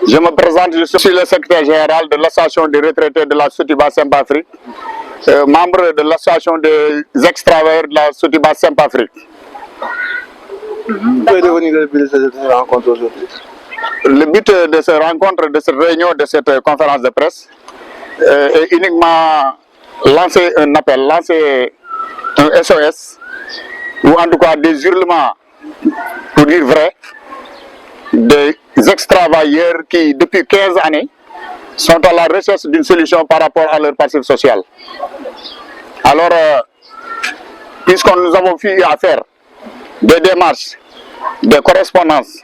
Je me présente, je suis le secrétaire général de l'association des retraités de la Sotiba Saint-Afrique, membre de l'association des ex-travailleurs de la Sotiba Saint-Afrique. Quel est le but de cette rencontre aujourd'hui? Le but de cette rencontre, de cette réunion, de cette conférence de presse est uniquement lancer un appel, lancer un SOS, ou en tout cas des hurlements, pour dire vrai, des ex-travailleurs qui, depuis 15 années, sont à la recherche d'une solution par rapport à leur passif social. Alors, puisque nous avons eu à faire des démarches, des correspondances,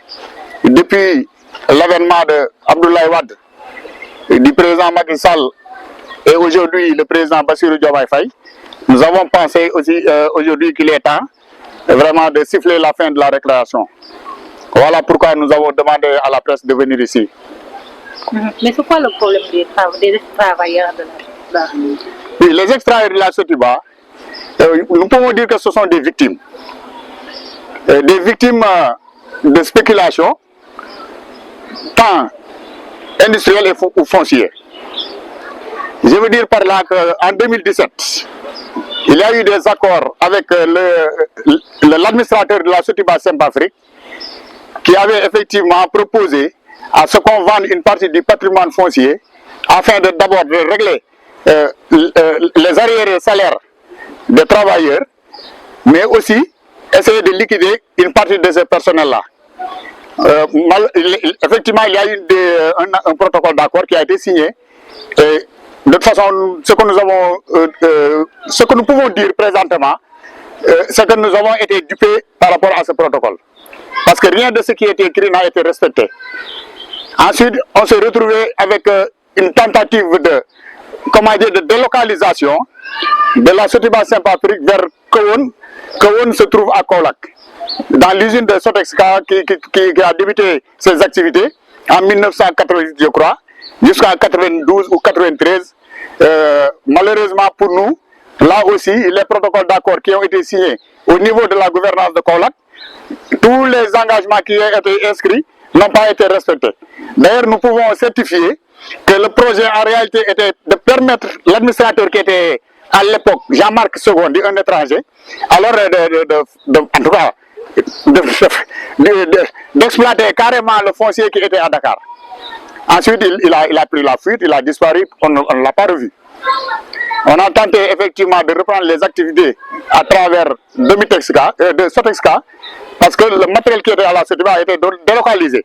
depuis l'avènement de Abdoulaye Wade, du président Macky Sall et aujourd'hui le président Bassirou Diomaye Faye, nous avons pensé aussi aujourd'hui qu'il est temps vraiment de siffler la fin de la récréation. Voilà pourquoi nous avons demandé à la presse de venir ici. Mais c'est quoi le problème des ex-travailleurs de la Sotiba? Oui, les ex-travailleurs de la Sotiba, nous pouvons dire que ce sont des victimes. Des victimes de spéculation, tant industrielle ou foncière. Je veux dire par là qu'en 2017, il y a eu des accords avec l'administrateur de la Sotiba Saint-Afrique qui avait effectivement proposé à ce qu'on vende une partie du patrimoine foncier afin d'abord de régler les arriérés salaires des travailleurs, mais aussi essayer de liquider une partie de ces personnels-là. Effectivement, il y a eu un protocole d'accord qui a été signé. Et de toute façon, ce que nous pouvons dire présentement, c'est que nous avons été dupés par rapport à ce protocole. Parce que rien de ce qui était écrit n'a été respecté. Ensuite, on s'est retrouvé avec une tentative de délocalisation de la Sotiba Saint-Afrique vers Kowon. Kowon se trouve à Kaolack, dans l'usine de Sotexka qui a débuté ses activités en 1988, je crois, jusqu'en 92 ou 93. Malheureusement pour nous, là aussi, les protocoles d'accord qui ont été signés au niveau de la gouvernance de Kaolack, tous les engagements qui ont été inscrits n'ont pas été respectés. D'ailleurs, nous pouvons certifier que le projet en réalité était de permettre l'administrateur qui était à l'époque, Jean-Marc Segondi, un étranger, alors en tout cas, d'exploiter carrément le foncier qui était à Dakar. Ensuite, il a pris la fuite, il a disparu, on ne l'a pas revu. On a tenté effectivement de reprendre les activités à travers de Sotexka, parce que le matériel qui était à la Sotiba a été délocalisé.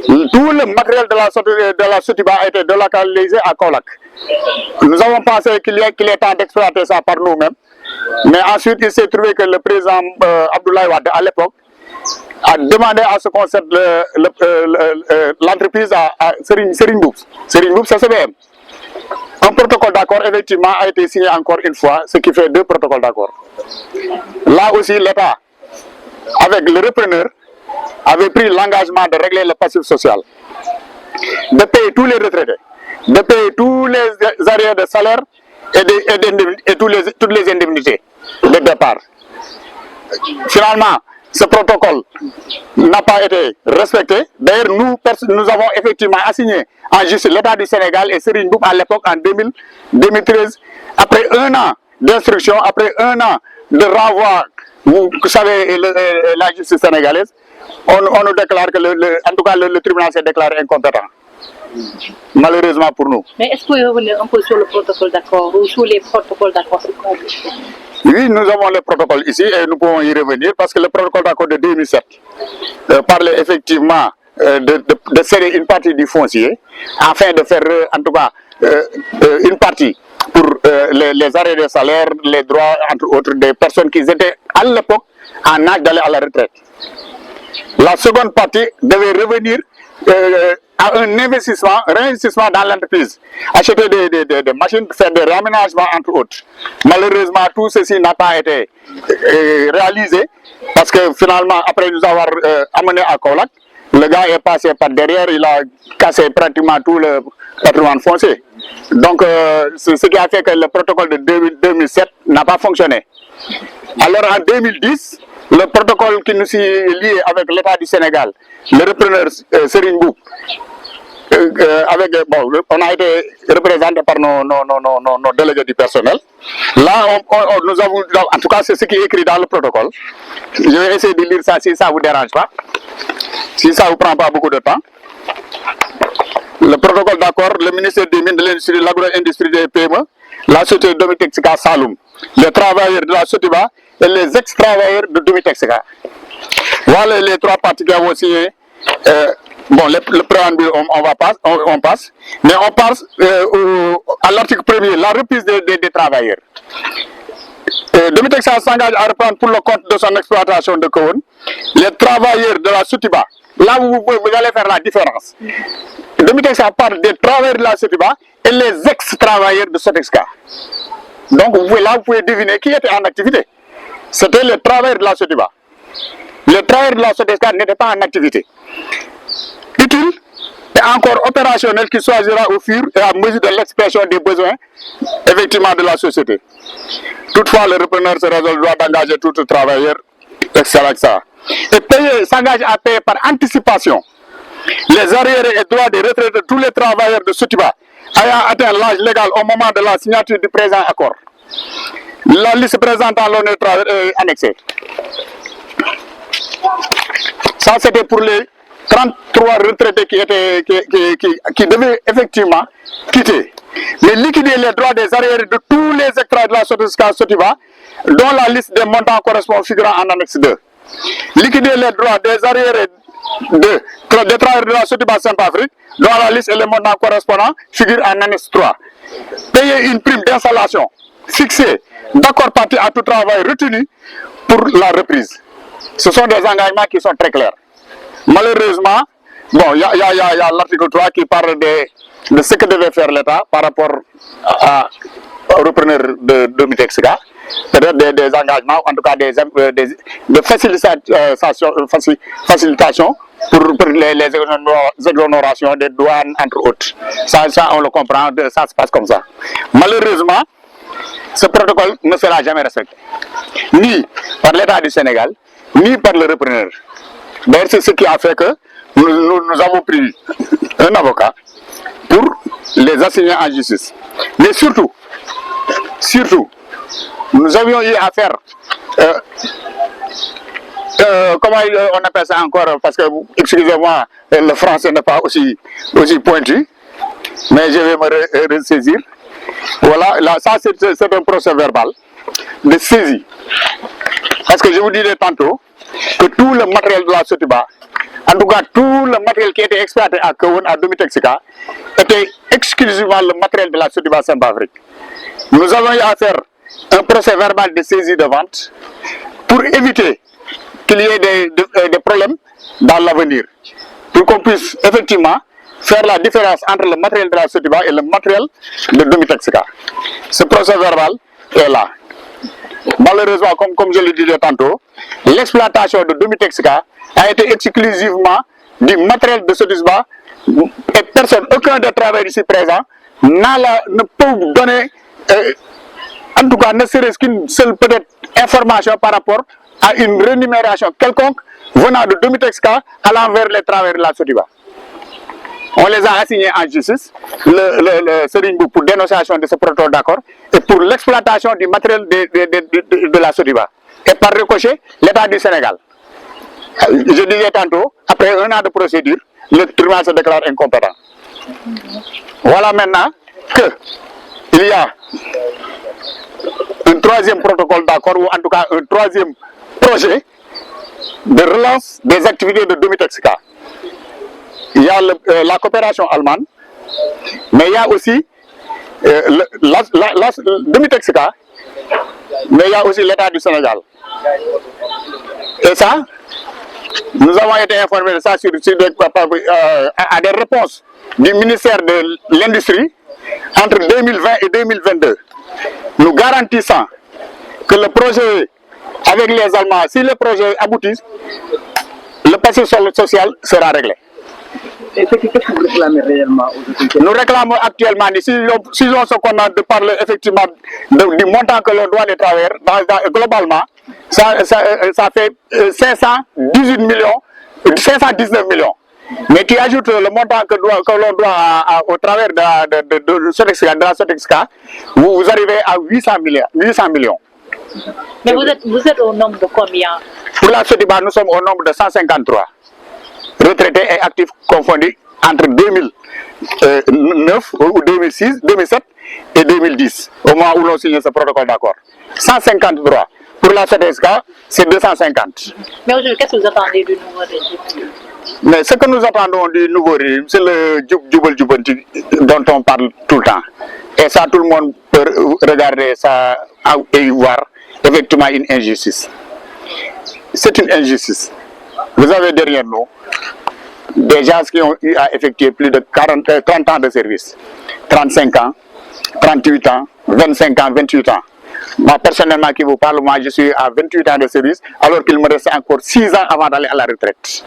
Tout le matériel de la Sotiba a été délocalisé à Kaolack. Nous avons pensé qu'il est temps d'exploiter ça par nous-mêmes. Mais ensuite, il s'est trouvé que le président Abdoulaye Wade, à l'époque, a demandé à ce qu'on cède l'entreprise à Serigne Boub. Serigne Boub, c'est CBM. Un protocole d'accord, effectivement, a été signé encore une fois, ce qui fait 2 protocoles d'accord. Là aussi, l'État, avec le repreneur, avait pris l'engagement de régler le passif social, de payer tous les retraités, de payer tous les arriérés de salaire et toutes les indemnités de départ. Finalement, ce protocole n'a pas été respecté. D'ailleurs, nous avons effectivement assigné en justice l'État du Sénégal et Serigne Boub à l'époque en 2013. Après 1 an d'instruction, après 1 an de renvoi, vous savez, la justice sénégalaise, on nous déclare que en tout cas le tribunal s'est déclaré incompétent. Malheureusement pour nous. Mais est-ce que vous pouvez revenir un peu sur le protocole d'accord ou sur les protocoles d'accord? Oui, nous avons le protocole ici et nous pouvons y revenir parce que le protocole d'accord de 2007 parlait effectivement de céder une partie du foncier afin de faire en tout cas une partie pour les arrêts de salaire, les droits entre autres des personnes qui étaient à l'époque en âge d'aller à la retraite. La seconde partie devait revenir à un réinvestissement dans l'entreprise, acheter des machines, faire des réaménagements entre autres. Malheureusement, tout ceci n'a pas été réalisé parce que finalement, après nous avoir amené à Kaolack, le gars est passé par derrière, il a cassé pratiquement tout le patrimoine foncier. Donc, c'est ce qui a fait que le protocole de 2007 n'a pas fonctionné. Alors en 2010, le protocole qui nous est lié avec l'État du Sénégal, le repreneur Serigne Boub, on a été représenté par nos délégués du personnel. Là, nous avons, en tout cas, c'est ce qui est écrit dans le protocole. Je vais essayer de lire ça si ça ne vous dérange pas, si ça ne vous prend pas beaucoup de temps. Le protocole d'accord, le ministère des Mines, de l'Industrie, de l'Agro-Industrie des PME, la société Domitexika Saloum, les travailleurs de la Sotiba et les ex-travailleurs de Domitexika. Voilà les trois parties qui ont signé. Le préambule, on passe, mais on passe à l'article 1er, la reprise des travailleurs. Domitexika s'engage à reprendre pour le compte de son exploitation de Kowon les travailleurs de la Sotiba. Là où vous allez faire la différence. Domitexika parle des travailleurs de la Sotiba et les ex-travailleurs de Sotexka. Donc vous pouvez deviner qui était en activité. C'était les travailleurs de la Sotiba. Les travailleurs de la Sotexka n'étaient pas en activité. Utile et encore opérationnel qui choisira au fur et à mesure de l'expression des besoins effectivement de la société. Toutefois, le repreneur se résolve le droit d'engager tout le travailleur, etc. Et s'engage à payer par anticipation les arriérés et droits de retraite de tous les travailleurs de Sotiba ayant atteint l'âge légal au moment de la signature du présent accord. La liste présentant l'honneur est annexée. Ça, c'était pour les 33 retraités qui devaient effectivement quitter. Mais liquider les droits des arriérés de tous les extraits de la Sotiba, dont la liste des montants correspond figurant en annexe 2. Liquider les droits des arriérés des travailleurs de la Sotiba Saint-Afrique, dont la liste et les montants correspondants figurent en annexe 3. Payer une prime d'installation fixée d'accord parti à tout travail retenu pour la reprise. Ce sont des engagements qui sont très clairs. Malheureusement, il y a l'article 3 qui parle de ce que devait faire l'État par rapport au repreneur de Domitexika. Peut-être des engagements, en tout cas de facilitation pour les exonérations des douanes, entre autres. Ça, on le comprend, ça se passe comme ça. Malheureusement, ce protocole ne sera jamais respecté, ni par l'État du Sénégal, ni par le repreneur. D'ailleurs, c'est ce qui a fait que nous avons pris un avocat pour les assigner en justice. Mais surtout, nous avions eu à faire, comment on appelle ça encore, parce que, excusez-moi, le français n'est pas aussi pointu, mais je vais me ressaisir. Voilà, là, ça c'est un procès verbal de saisie. Parce que je vous disais tantôt que tout le matériel de la Sotiba, en tout cas tout le matériel qui était exploité à Kowon, à Domitexika, était exclusivement le matériel de la Sotiba Saint-Afrique. Nous avons eu à faire un procès verbal de saisie de vente pour éviter qu'il y ait des problèmes dans l'avenir. Pour qu'on puisse effectivement faire la différence entre le matériel de la Sotiba et le matériel de Domitexika. Ce procès verbal est là. Malheureusement, comme je le disais tantôt, l'exploitation de Domitexika a été exclusivement du matériel de Sotiba et personne, aucun des travailleurs ici présents ne peut donner, en tout cas ne serait-ce qu'une seule peut-être information par rapport à une rémunération quelconque venant de Domitexika à l'envers les travailleurs de la Sotiba. On les a assignés en justice, le Serigne pour dénonciation de ce protocole d'accord et pour l'exploitation du matériel de la Sotiba. Et par ricochet, l'État du Sénégal. Je disais tantôt, après un an de procédure, le tribunal se déclare incompétent. Voilà maintenant qu'il y a un troisième protocole d'accord, ou en tout cas un troisième projet de relance des activités de Domitexika. Il y a la coopération allemande, mais il y a aussi Domitexika, mais il y a aussi l'État du Sénégal. Et ça, nous avons été informés de ça à des réponses du ministère de l'Industrie entre 2020 et 2022. Nous garantissant que le projet avec les Allemands, si le projet aboutit, le passif social sera réglé. Et qu'est-ce que vous réclamez réellement aujourd'hui? Nous réclamons actuellement, si on se contente de parler effectivement du montant que l'on doit les travailleurs, globalement, ça fait 519 millions. Mais tu ajoutes le montant que l'on doit au travers de la Sotexka, vous arrivez à 800 millions. Mais vous êtes au nombre de combien? Pour la Sotiba, nous sommes au nombre de 153 retraités et actifs confondus entre 2009 ou 2006, 2007 et 2010, au moment où l'on signe ce protocole d'accord. 153. Pour la Sotexka, c'est 250. Mais aujourd'hui, qu'est-ce que vous attendez du nouveau régime? Mais ce que nous attendons du nouveau régime, c'est le Djoubel Djoubanti dont on parle tout le temps. Et ça, tout le monde peut regarder ça et voir effectivement une injustice. C'est une injustice. Vous avez derrière nous des gens qui ont eu à effectuer plus de 30 ans de service. 35 ans, 38 ans, 25 ans, 28 ans. Moi, personnellement, qui vous parle, moi, je suis à 28 ans de service, alors qu'il me reste encore 6 ans avant d'aller à la retraite,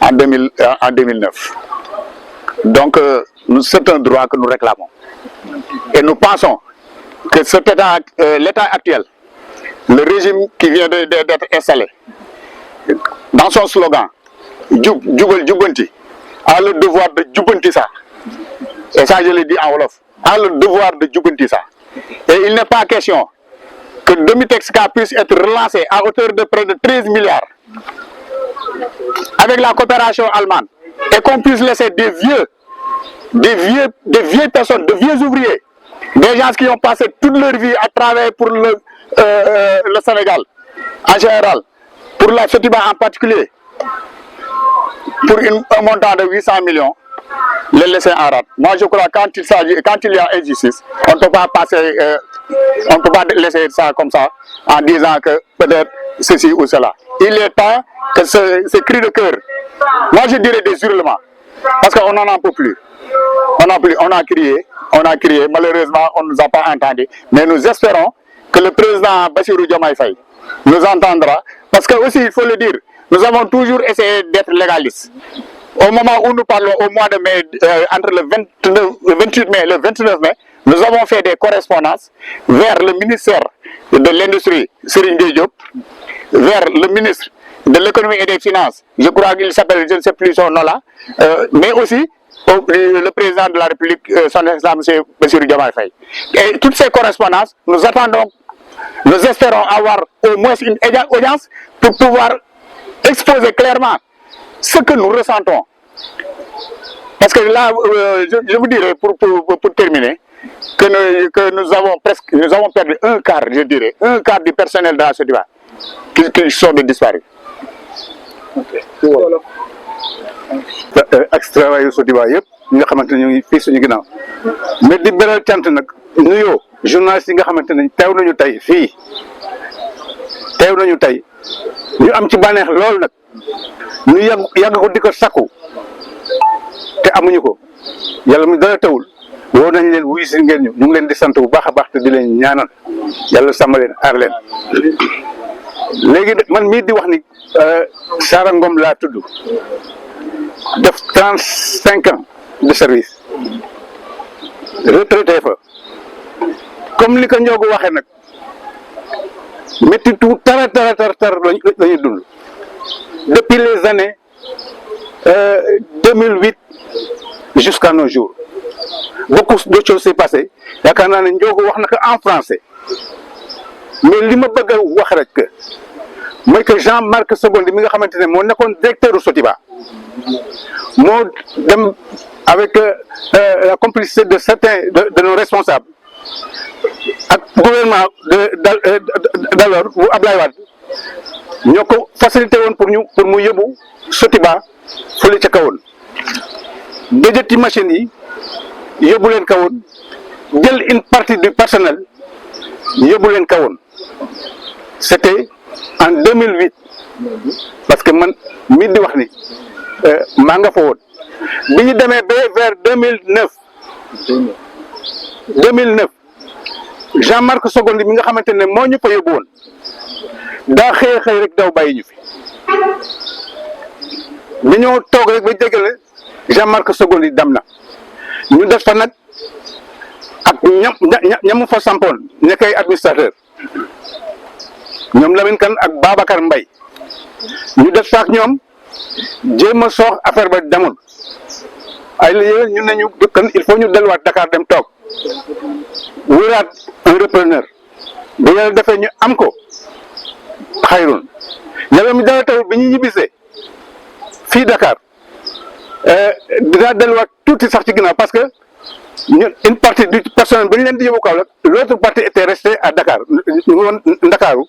en 2009. Donc, c'est un droit que nous réclamons. Et nous pensons que l'état actuel, le régime qui vient d'être installé, dans son slogan, Djoubel Djoubanti, a le devoir de Djoubanti ça. Et ça, je le dis en Wolof, a le devoir de Djoubanti ça. Et il n'est pas question que Domitexka puisse être relancé à hauteur de près de 13 milliards avec la coopération allemande et qu'on puisse laisser des vieilles personnes, de vieux ouvriers, des gens qui ont passé toute leur vie à travailler pour le Sénégal en général, pour la Sotiba en particulier, pour un montant de 800 millions, les laisser en rade. Moi, je crois que quand il y a injustice, on ne peut pas on peut pas laisser ça comme ça en disant que peut-être ceci ou cela. Il est temps que ce cri de cœur, moi je dirais des hurlements, parce qu'on n'en peut plus. On a crié, malheureusement on ne nous a pas entendus, mais nous espérons que le président Bassirou Diomaye Faye nous entendra, parce que aussi il faut le dire, nous avons toujours essayé d'être légalistes. Au moment où nous parlons, au mois de mai, entre le 28 mai et le 29 mai, nous avons fait des correspondances vers le ministère de l'Industrie, Serigne Diop, vers le ministre de l'Économie et des Finances, je crois qu'il s'appelle, je ne sais plus son nom là, mais aussi le président de la République, son excellence, M. Bassirou Diomaye Faye. Et toutes ces correspondances, nous espérons avoir au moins une audience pour pouvoir exposer clairement ce que nous ressentons. Parce que là, je vous dirais, pour terminer, que nous avons perdu un quart, je dirais, un quart du personnel de la Sotiba qui sont disparus. ak travail Sotiba yëpp ñi nga xamante ne ñu ngi fii suñu ginnaaw mais di beral cant nag nuyoo journaliste yi nga xamante ne teew nañu tey ñu am ci bànneex loolu nag ñu yàgg ko di ko sakku te amuñu ko yàlla mu dara tawul woo nañ leen wuyu si ngeen ñu ngi leen di sant bu baax a baax te di leen ñaanal yàlla sàmm leen aar leen. léegi man mii di wax ni Sara Ngom laa tudd def 35 ans de service retraité fa comme li ko Ndiogu waxee nag métti tout tar lañu dund depuis les années 2008 jusqu'à nos jours beaucoup de choses s'est passé yaakaar naa ne Ndiogu wax na ko en français mais li ma bëgg a wax rek mooy que Jean-Marc Segondi mi nga xamante ne moo nekkoon directeur u Sotiba moo dem avec la complicité de certains de nos responsables ak gouvernement d'alors bu Ablaye Wade ñoo ko facilité woon pour mu yóbbu Sotiba fële ca kawoon déjati machines yi yóbbu leen kawoon jël une partie du personnel yóbbu leen kawoon c'était en 2008 parce que man mii di wax ni maa nga fa woon bi ñu demee ba vers 2009 Jean-Marc Segondi mi nga xamante ne moo ñu fa yóbbu woon daa xëy rek daw bàyyi ñu fi dañoo toog rek ba jégale Jean-Marc Segondi dem na ñu def fa nag ak ñamu fa sampoon nekk ay administrateur ñoom Lamine Kane ak Babacar Mbaye ñu def fa ak ñoom jéem a soox affaire ba demul ay la yéen ñun nañu kan il faut ñu delluwaat Dakar dem toog wëraat un repreneur bu yàlla defee ñu am ko xayrun yàlla mi dara taw bi ñu ñibbisee fii Dakar dinaa delluwaat tuuti sax ci ginnaaw parce que ñun une partie du personnel bi ñu leen di yóbbu Kaolack l'autre partie était restée à Dakar ñu ngi woon Ndakaaru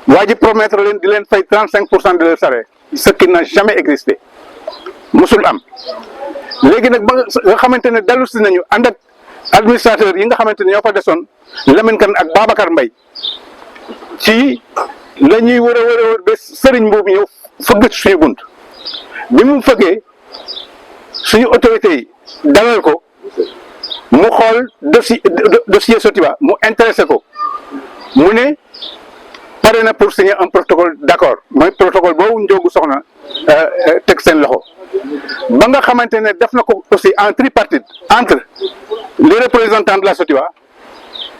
waa ji promettre leen di leen fay 35% de leur salaire ce qui n'a jamais existé musul am léegi nag ba nga xamante ne dellu si nañu ànd ak administrateur yi nga xamante ne ñoo fa desoon Lamine Kane ak Babacar Mbaye ci la ñuy wër a wër ba Serigne Mbuub ñëw fëgg suñu bunt bi mu fëggee suñu autorités yi dalal ko mu xool dossier Sotiba mu intéressé ko mu ne pare na pour signer un protocole d'accord mooy protocole boobu Ndiogou Sokhna teg seen loxo ba nga xamante ne def na ko aussi en tripartite entre les représentants de la Sotiba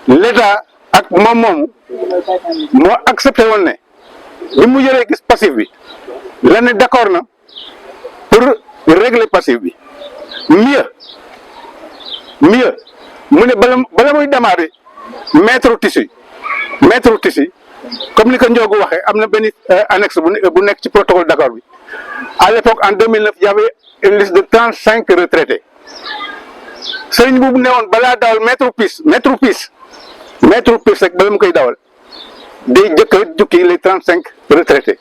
l'État ak moom moomu moo accepté woon ne bi mu yëree gis passif bi la ne d'accord na pour régler passif bi mieux mu ne bala muy démarrer mettre tissu comme ni ko Ndiogou waxee am na benn annexe bu nekk ci protocole d'accord bi à l'époque en 2009 il y avait une liste de 35 retraités Serigne boobu ne woon balaa dawal mettre piste rek bala mu koy dawal day jëkk a jukki les 35 retraités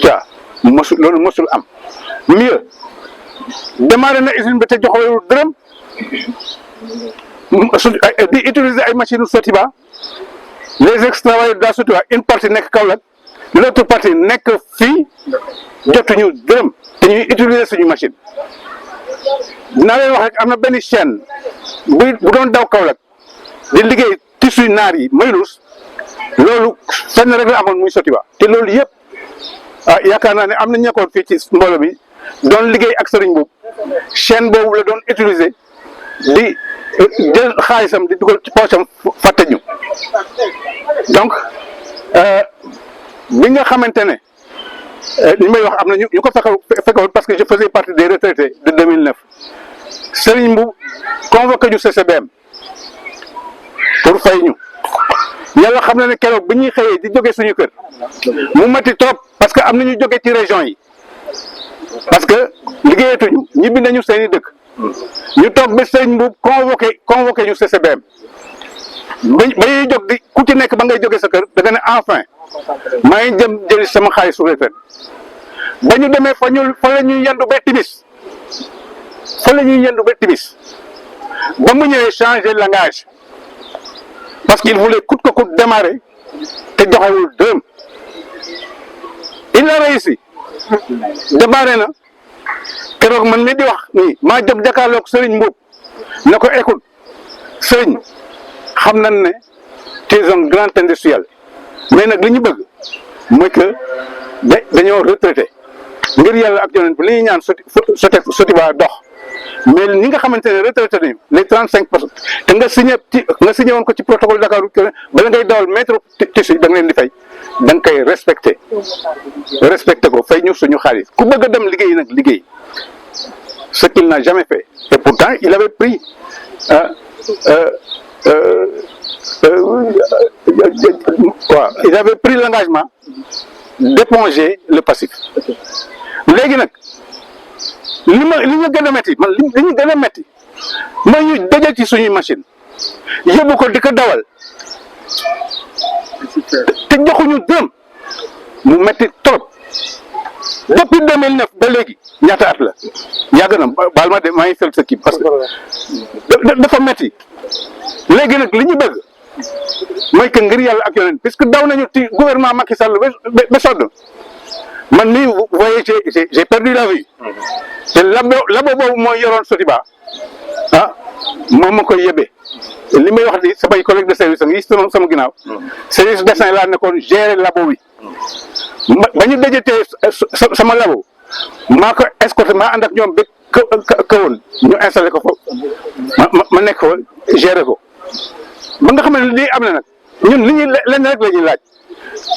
waaw loolu mosul am mieux démarré na usine bi te joxewul dërëm di utiliser ay machines Sotiba les ex-travailleurs de la Sotiba une partie nekk Kaolack l'autre partie nekk fii jotuñu dërëm te ñuy utiliser suñu machine dinaa leen wax rek am na benn chaîne bu doon daw Kaolack di liggéey tissu naar yi maylus loolu fenn rek la amoon muy Sotiba te loolu yëpp yaakaar naa ne am na ñekkoon fii ci mbooloo bi doon liggéey ak Serigne boobu chaîne boobu la doon utiliser di jël xaalisam di dugal ci poosam fàtte ñu donc bi nga xamante ne li may wax am na ñu ko fekkoon parce que je faisais partie des retraités de 2009 Serigne Mboup convoqué ñu CCBM pour fay ñu yàlla xam na ne keroog bi ñuy xëyee di jóge suñu kër mu mati trop parce que am na ñu jóge ci région yi parce que liggéeyatuñu ñibbi nañu seeni dëkk ñu toog ba Serigne Mboup convoqué ñu CCBM ba ñuy jóg di ku ci nekk ba ngay jóge sa kër da nga ne enfin maa ngi jëm jëli sama xaalis su retraite ba ñu demee fa la ñuy yendu ba timis ba mu ñëwee changer langage parce qu'il voulait coûte que coûte démarrer te joxewul dërëm il a réussi démarré na keroog man mi di wax nii maa jóg jàkkaarloog Serigne Mboup ne ko écoute Serigne xam nañ ne tu es un grand industriel mais nag li ñu bëgg mooy que dañoo retraité ngir yàlla ak yonent bi li ñuy ñaan Sotiba dox mais ñi nga xamante ne retraité nañu les 35% te nga signé woon ko ci protocole Dakar bala ngay dawal maître tissu da nga leen di fay da nga koy respecté ko fay ñu suñu xaalis ku bëgg a dem liggéey nag liggéey ce qu'il n'a jamais fait et pourtant il avait pris il avait pris l'engagement d'éponger le passif léegi nag li ñu gën a métti man li ñu gën a métti mooy ñu daje ci suñuy machine yóbbu ko di ko dawal te joxuñu dërëm mu métti trop depuis 2009 ba léegi ñaata at la yàgg na baal ma de maa ngi fel sa kii parce que dafa métti léegi nag li ñu bëgg mooy que ngir yàlla ak yoneen puisque daw nañu ci gouvernement Macky Sall ba sodd man mii vous voyez j'ai perdu la vie te labo boobu mooy yoroon Sotiba moom ma koy yebee li may wax ni samay collègue de service am yi sama ginnaaw service dessin laa nekkoon gérer labo bi ba ñu dajetee sama labo maa ko escorté maa ànd ak ñoom ba kawoon ñu installé ko fa ma nekk fa gérer ko ba nga xam ne lii am na nag ñun li ñuy lenn rek la ñuy laaj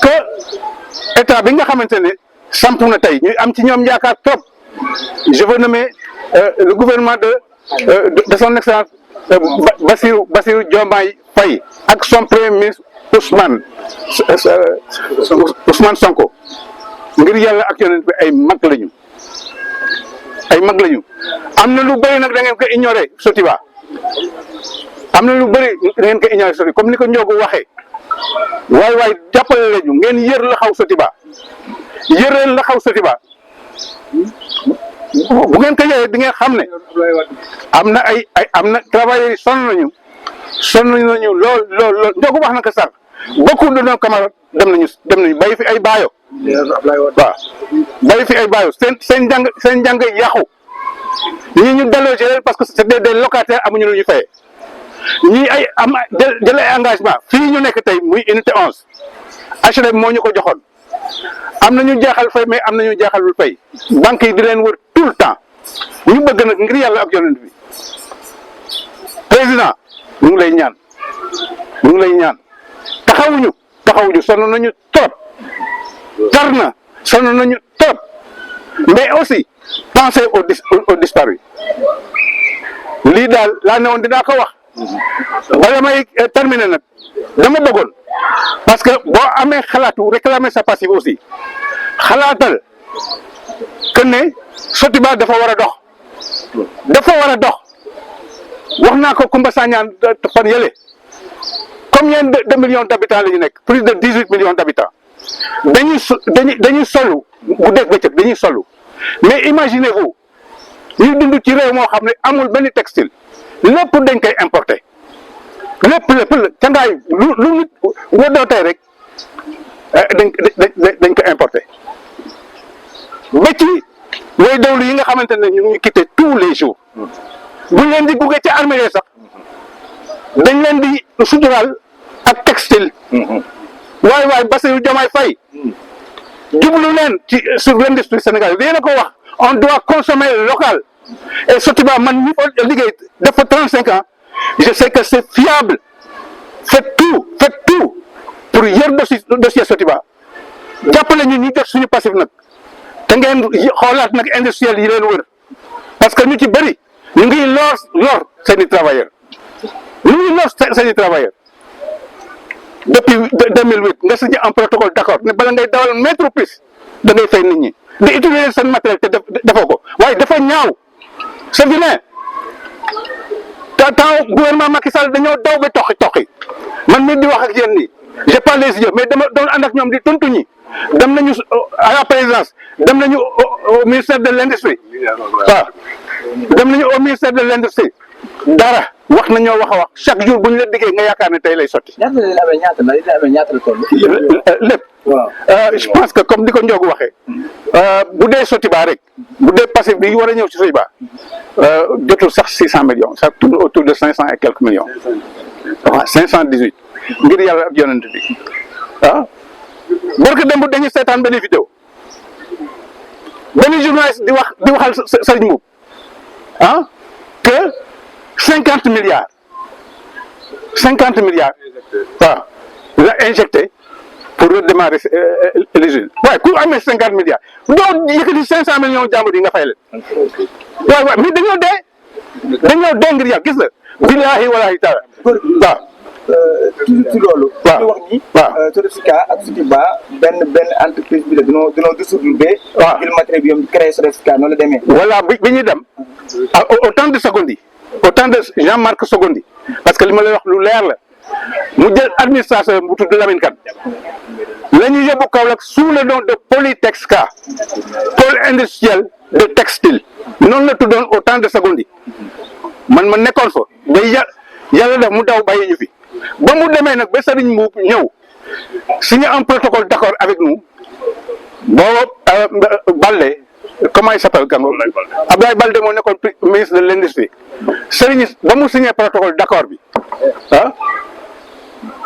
que état bi nga xamante ne samp na tey ñu am ci ñoom yaakaar trop je veux nommer le gouvernement de son excellence Bassirou Diomaye Faye ak son premier ministre Ousmane Sonko ngir yàlla ak yonent bi ay mag lañu am na lu bëri nag da ngeen ko ignorer Sotiba am na lu bëri da ngeen ko ignorer Sotiba comme ni ko Ndiogu waxee waay jàppale lañu ngeen yër la xaw Sotiba yëreel la xaw Sotiba bu ngeen ko yëree di ngeen xam ne am na travailleurs yi sonn nañu lool Ndiogu wax na ko sax beaucoup de nos camarades dem nañu bàyyi fi ay baayo waaw bàyyi fi ay baayo seen njàng yàqu ñii ñu délogé leen parce que c'était des locataires amuñu lu ñu fayee ñii jël ay engagement fii ñu nekk tey muy unité 11 HLM moo ñu ko joxoon am na ñu jaaxal fay mais am na ñu jaaxalul fay banques yi di leen wër tout le temps ñu bëgg nag ngir yàlla ak yonent bi président ñu ngi lay ñaan taxawuñu sonn nañu trop jar na sonn nañu trop mais aussi pensez aux disparus lii daal laa ne woon dinaa ko wax wala may terminer nag dama bëggoon parce que boo amee xalaatu réclamer sa passif aussi xalaatal que ne Sotiba dafa war a dox wax naa ko Koumba Sagnane fan yële combien de millions d'habitants la ñu nekk plus de 18 millions d'habitants dañuy solu bu def bëccëg dañuy solu mais imaginez-vous ñu dund ci réew moo xam ne amul benn textile lépp dañ koy importer lépp cangaay lu nit woddoo tey rek dañ ko importer ba ci way dawlu yi nga xamante ne ñu ngi quitté tous les jours buñ leen di gunge ci armée sax dañ leen di suturaal ak textile waay Bassirou Diomaye Faye jublu leen ci sur l'industrie sénégalaise yéen a ko wax on doit consommer local et Sotiba man ñi fa liggéey def fa 35 ans je sais que c'est fiable faites tout pour yër dossier Sotiba jàppale ñu jot suñu passif nag te ngeen xoolaat nag industriel yi leen wër parce que ñu ci bëri ñu ngi lor seeni travailleurs depuis 2008 nga signé un protocole d'accord ne bala ngay dawal métropiste da ngay fay nit ñi di utiliser seen matériel te defoo ko waaye dafa ñaaw c'est vilain temps gouvernement Macky Sall dañoo daw ba toqi man mii di wax ak yéen nii j'ai pas les yeux mais dama doon ànd ak ñoom di tontu ñi dem nañu à la présidence dem nañu au ministère de l'industrie waaw dem nañu au ministère de l'industrie dara wax nañoo wax a wax chaque jour bu ñu la diggee nga yaakaar ne tey lay sotti. ñaata la toll. lépp. waaw je pense que comme di ko Ndiogu waxee bu dee Sotiba rek bu dee passif bi war a ñëw ci Sotiba jotul sax 600 millions ça tourne autour de 500 et quelques millions waaw 518 ngir yàlla ak yonent bi barke démb dañuy seetaan benn vidéo benn journaliste di waxal Serigne Mboup que 50 milliards waaw la injecté pour redémarrer l'usine waaye ku amee 50 milliards doo yëkkati 500 millions jàmbur yi nga fay leen waaw mais dañoo dee ngir yàlla gis la billahi walahi taala waaw ci loolu. waaw ñu wax ni. waaw Sodefika ak Sotiba benn entreprise bi la dañoo distribuer. waaw jël matériel bi yom créé Sodefika noonu la demee. voilà bi ñuy dem au temps de Segondi au temps de Jean-Marc Segondi parce que li ma lay wax lu leer la mu jël administration bu tudd Lamine Kane la ñu yóbbu Kaolack sous le nom de Polytexka pôle industriel de textile noonu la tuddoon au temps de Segondi man ma nekkoon fa day yàlla def mu daw bàyyi ñu fi ba mu demee nag ba Serigne Mboup ñëw signé un protocole d'accord avec nous boobu Balde comment il s'appelle Gango Abdoulaye Balde moo nekkoon ministre de l'industrie Serigne ba mu signé protocole d'accord bi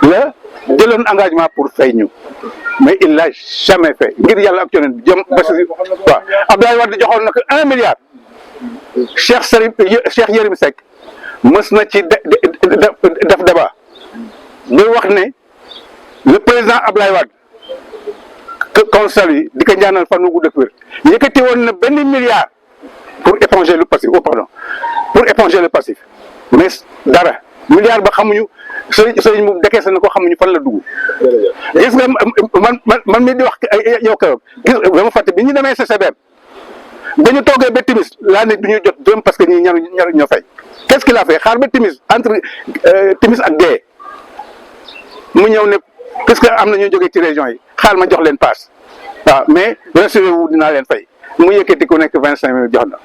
la jëloon engagement pour fay ñu mais il l'a jamais fait ngir yàlla ak yonent bi jëm ba si waaw Abdoulaye Wade joxoon na ko 1 milliard Cheikh Yérim Seck mës na ci def débat muy wax ne le président Abdoulaye Wade qu'on salue di ko ñaanal fan wu gudd ak wér yëkkati woon na benn milliard pour éponger le passif pour éponger le passif mais dara milliard ba xamuñu sëriñ mu décaissé na ko xamuñu fan la dugg. gis nga man mi di wax yow keroog gis dama fàtte bi ñu demee CCBM dañu toogee ba timis laa ne du ñu jot dërëm parce que ñi ñoo fay qu'est-ce qu'il a fait xaar ba timis entre timis ak gée mu ñëw ne puisque am na ñu jógee ci région yi xaar ma jox leen paas waaw mais rassurez-vous dinaa leen fay mu yëkkati ku nekk 25 000 jox na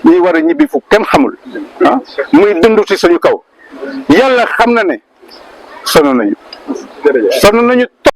ñuy war a ñibbi fu kenn xamul ah muy dund ci suñu kaw yàlla xam na ne sonn nañu